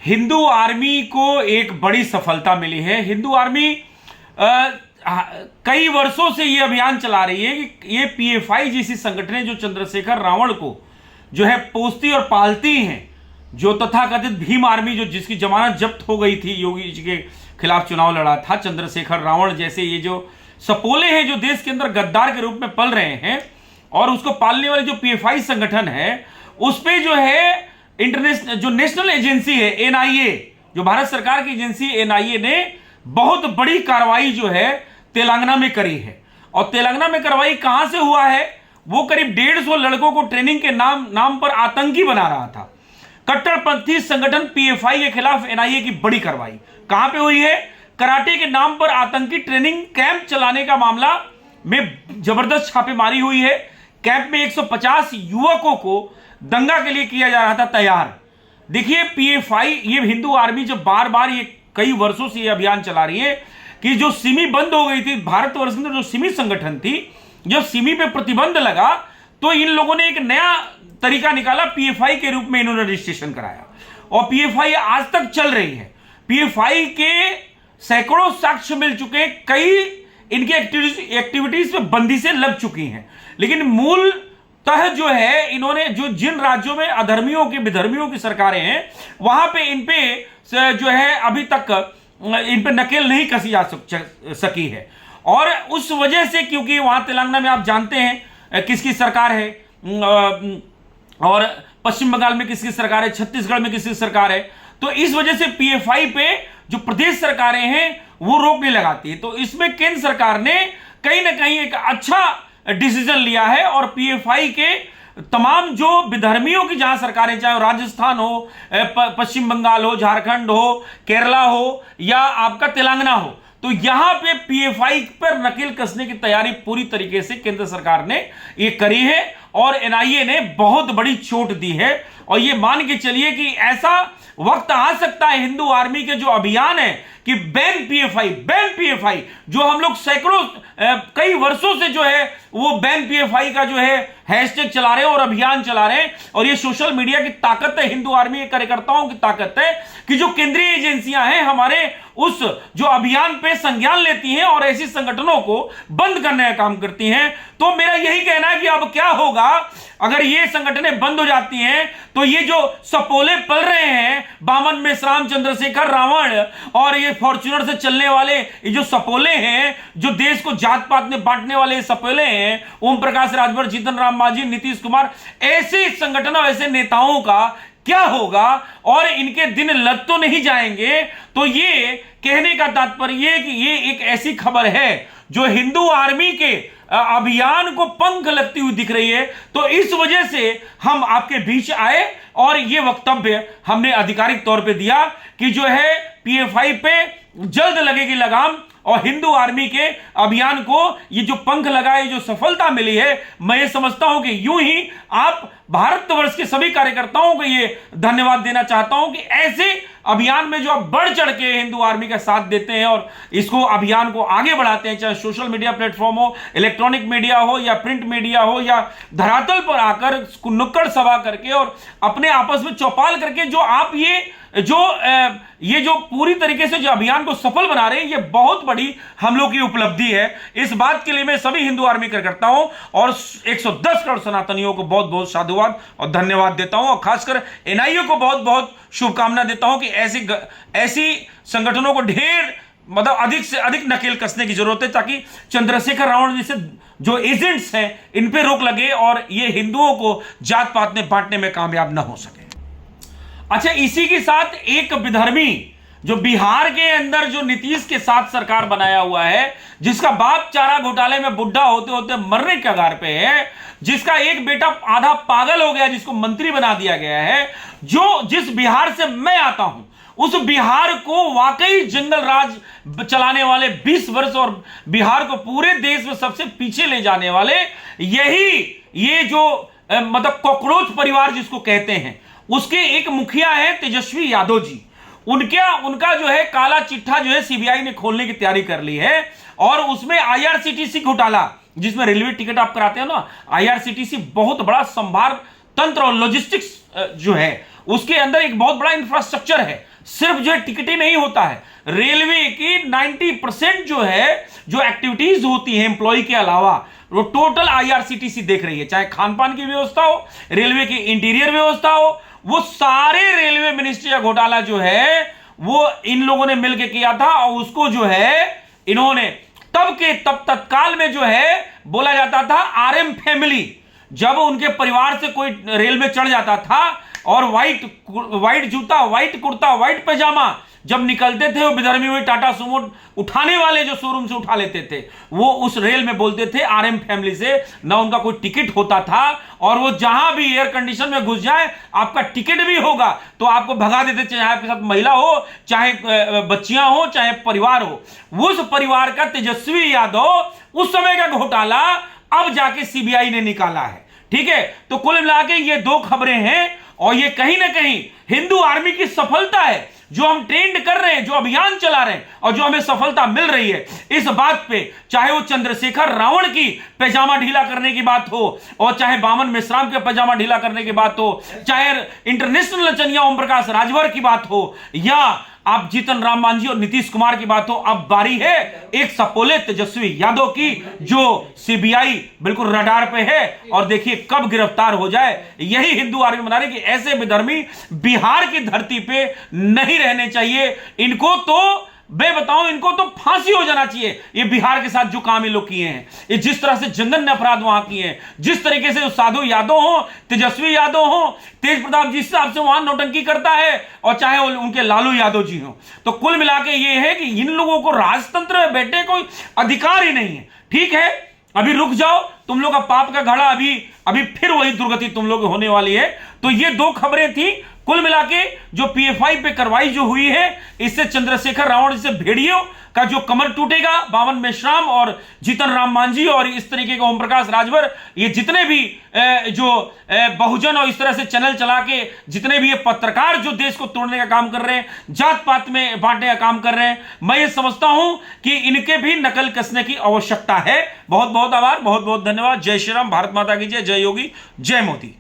Hindu army को एक बड़ी सफलता मिली है। हिंदू आर्मी कई वर्षों से ये अभियान चला रही है कि ये पीएफआई जैसी संगठनें जो चंद्रशेखर रावण को जो है पोसती और पालती हैं, जो तथाकथित भीम आर्मी जो जिसकी जमानत जब्त हो गई थी, योगी जी के खिलाफ चुनाव लड़ा था, चंद्रशेखर रावण जैसे ये जो सपोले हैं जो देश के अंदर गद्दार के रूप में पल रहे हैं, और उसको पालने वाले जो पीएफआई संगठन है उस पे जो है इंटरनेशनल जो नेशनल एजेंसी है एनआईए, जो भारत सरकार की एजेंसी एनआईए ने बहुत बड़ी कार्रवाई जो है तेलंगाना में करी है। और तेलंगाना में कार्रवाई कहां से हुआ है? वो करीब 150 लड़कों को ट्रेनिंग के नाम पर आतंकी बना रहा था। कट्टरपंथी संगठन पीएफआई के खिलाफ एनआईए की बड़ी कार्रवाई कहां पे हुई है? कराटे के नाम पर आतंकी ट्रेनिंग कैंप चलाने का मामला में जबरदस्त छापेमारी हुई है। कैंप में 150 युवकों को दंगा के लिए किया जा रहा था तैयार। देखिए पीएफआई, ये हिंदू आर्मी जब बार बार ये कई वर्षों से ये अभियान चला रही है कि जो सिमी बंद हो गई थी, भारतवर्ष के अंदर जो सिमी संगठन थी, जब सिमी पे प्रतिबंध लगा तो इन लोगों ने एक नया तरीका निकाला, पीएफआई के रूप में इन्होंने रजिस्ट्रेशन कराया और पीएफआई आज तक चल रही है। पीएफआई के सैकड़ों साक्ष्य मिल चुके, कई इनकी एक्टिविटीज पे बंदिशें लग चुकी हैं, लेकिन मूलतः जो है इन्होंने जो जिन राज्यों में अधर्मियों की विधर्मियों की सरकारें हैं वहां पे इन पे जो है अभी तक इन पे नकेल नहीं कसी जा सकी है। और उस वजह से, क्योंकि वहां तेलंगाना में आप जानते हैं किसकी सरकार है, और पश्चिम बंगाल में किसकी सरकार है, छत्तीसगढ़ में किसकी सरकार है, तो इस वजह से पीएफआई पे जो प्रदेश सरकारें हैं वो रोक नहीं लगाती है। तो इसमें केंद्र सरकार ने कहीं ना कहीं एक अच्छा डिसीजन लिया है और पीएफआई के तमाम जो विधर्मियों की जहां सरकारें, चाहे राजस्थान हो, पश्चिम बंगाल हो, झारखंड हो, केरला हो या आपका तेलंगाना हो, तो यहां पे पीएफआई पर नकेल कसने की तैयारी पूरी तरीके से केंद्र सरकार ने ये करी है और एनआईए ने बहुत बड़ी चोट दी है। और ये मान के चलिए कि ऐसा वक्त आ सकता है हिंदू आर्मी के जो अभियान है कि बैन पीएफआई, जो हम लोग सैकड़ों कई वर्षों से जो है वो बैन पीएफआई का जो है हैशटैग चला रहे हैं और अभियान चला रहे हैं। और ये सोशल मीडिया की ताकत है, हिंदू आर्मी के कार्यकर्ताओं की ताकत है कि जो केंद्रीय एजेंसियां हैं हमारे उस जो अभियान पे संज्ञान लेती हैं और ऐसी संगठनों को बंद करने का काम करती हैं। तो मेरा यही कहना है कि अब क्या होगा अगर ये संगठनें बंद हो जाती हैं, तो ये जो सपोले पल रहे हैं, बामन मेश्राम, चंद्रशेखर रावण और ये फॉर्च्यूनर से चलने वाले ये जो सपोले हैं, जो देश को जात पात में बांटने वाले सपोले हैं, ओम प्रकाश राजभर, जीतन राम मांझी, नीतीश कुमार, ऐसे संगठनों, ऐसे नेताओं का क्या होगा? और इनके दिन लग तो नहीं जाएंगे। तो ये कहने का तात्पर्य कि ये एक ऐसी खबर है जो हिंदू आर्मी के अभियान को पंख लगती हुई दिख रही है। तो इस वजह से हम आपके बीच आए और ये वक्तव्य हमने आधिकारिक तौर पे दिया कि जो है पीएफआई पे जल्द लगेगी लगाम और हिंदू आर्मी के अभियान को ये जो पंख लगाए, जो सफलता मिली है, मैं ये समझता हूं कि यूं ही आप भारतवर्ष के सभी कार्यकर्ताओं को ये धन्यवाद देना चाहता हूं कि ऐसे अभियान में जो आप बढ़ चढ़ के हिंदू आर्मी का साथ देते हैं और इसको अभियान को आगे बढ़ाते हैं, चाहे सोशल मीडिया प्लेटफॉर्म हो, इलेक्ट्रॉनिक मीडिया हो या प्रिंट मीडिया हो या धरातल पर आकर नुक्कड़ सभा करके और अपने आपस में चौपाल करके जो आप ये जो पूरी तरीके से जो अभियान को सफल बना रहे हैं, ये बहुत बड़ी हम लोग की उपलब्धि है। इस बात के लिए मैं सभी हिंदू आर्मी कार्यकर्ताओं और 110 करोड़ सनातनियों को बहुत बहुत साधुवाद और धन्यवाद देता हूं और खासकर एनआईए को बहुत बहुत शुभकामना देता हूं कि ऐसी संगठनों को ढेर मतलब अधिक से अधिक नकेल कसने की जरूरत है ताकि चंद्रशेखर रावण जैसे जो एजेंट्स हैं इन पे रोक लगे और ये हिंदुओं को जात पात में बांटने में कामयाब ना हो सके। अच्छा, इसी के साथ एक विधर्मी जो बिहार के अंदर जो नीतीश के साथ सरकार बनाया हुआ है, जिसका बाप चारा घोटाले में बुढ़ा होते होते मरने के कगार पे है, जिसका एक बेटा आधा पागल हो गया, जिसको मंत्री बना दिया गया है, जिस बिहार से मैं आता हूं, उस बिहार को वाकई जंगल राज चलाने वाले 20 वर्ष और बिहार को पूरे देश में सबसे पीछे ले जाने वाले ये जो मतलब कॉकरोच परिवार जिसको कहते हैं, उसके एक मुखिया है तेजस्वी यादव जी। उनका जो है काला चिट्ठा जो है सीबीआई ने खोलने की तैयारी कर ली है और उसमें आईआरसीटीसी घोटाला, जिसमें रेलवे टिकट आप कराते हो ना, आईआरसीटीसी बहुत बड़ा संभार तंत्र और लॉजिस्टिक्स जो है उसके अंदर एक बहुत बड़ा इंफ्रास्ट्रक्चर है सिर्फ जो है टिकट ही नहीं होता है, रेलवे की 90% जो है जो एक्टिविटीज होती है एम्प्लॉय के अलावा वो टोटल आईआरसीटीसी देख रही है। चाहे खान पान की व्यवस्था हो, रेलवे की इंटीरियर व्यवस्था हो, वो सारे रेलवे मिनिस्ट्री का घोटाला जो है वो इन लोगों ने मिलकर किया था। और उसको जो है इन्होंने तब तत्काल में जो है बोला जाता था आरएम फैमिली। जब उनके परिवार से कोई रेल में चढ़ जाता था और व्हाइट जूता, व्हाइट कुर्ता, व्हाइट पैजामा जब निकलते थे, वो विधर्मी हुई टाटा सुमो उठाने वाले जो शोरूम से उठा लेते थे, वो उस रेल में बोलते थे आरएम फैमिली से। ना उनका कोई टिकट होता था, और वो जहां भी एयर कंडीशन में घुस जाए, आपका टिकट भी होगा तो आपको भगा देते, चाहे आपके साथ महिला हो, चाहे बच्चियां हो, चाहे परिवार हो। उस परिवार का तेजस्वी यादव उस समय का घोटाला अब जाके सीबीआई ने निकाला है। ठीक है, तो कुल मिला के ये दो खबरें हैं, और ये कहीं ना कहीं हिंदू आर्मी की सफलता है। जो हम ट्रेंड कर रहे हैं, जो अभियान चला रहे हैं, और जो हमें सफलता मिल रही है इस बात पे, चाहे वो चंद्रशेखर रावण की पैजामा ढीला करने की बात हो, और चाहे बामन मेश्राम के पैजामा ढीला करने की बात हो, चाहे इंटरनेशनल नचनिया ओम प्रकाश राजभर की बात हो, या आप जीतन राम मांझी और नीतीश कुमार की बात हो, अब बारी है एक सपोले तेजस्वी यादव की, जो सीबीआई बिल्कुल रडार पे है। और देखिए कब गिरफ्तार हो जाए। यही हिंदू आर्मी बना रही कि ऐसे विधर्मी बिहार की धरती पे नहीं रहने चाहिए। इनको तो मैं बताऊं, इनको तो फांसी हो जाना चाहिए। ये बिहार के साथ जो काम ये लोग किए हैं, ये जिस तरह से जघन्य अपराध वहां किए हैं, जिस तरीके से साधु यादव हो, तेजस्वी यादव हो, तेज प्रताप जिस हिसाब से वहां नौटंकी करता है, और चाहे उनके लालू यादव जी हो, तो कुल मिला के ये है कि इन लोगों को राजतंत्र में बैठने कोई अधिकार ही नहीं है। ठीक है, अभी रुक जाओ, तुम लोग का पाप का घड़ा अभी फिर वही दुर्गति तुम लोग होने वाली है। तो ये दो खबरें थी कुल मिला के जो पीएफआई पे कार्रवाई जो हुई है, इससे चंद्रशेखर रावण से भेड़ियों का जो कमर टूटेगा, बामन मेश्राम और जीतन राम मांझी और इस तरीके का ओम प्रकाश राजभर, ये जितने भी जो बहुजन और इस तरह से चैनल चला के जितने भी ये पत्रकार जो देश को तोड़ने का काम कर रहे हैं, जात पात में बांटने का काम कर रहे हैं, मैं ये समझता हूं कि इनके भी नकल कसने की आवश्यकता है। बहुत बहुत आभार, बहुत बहुत धन्यवाद। जय श्री राम, भारत माता की जय, जय योगी, जय मोदी।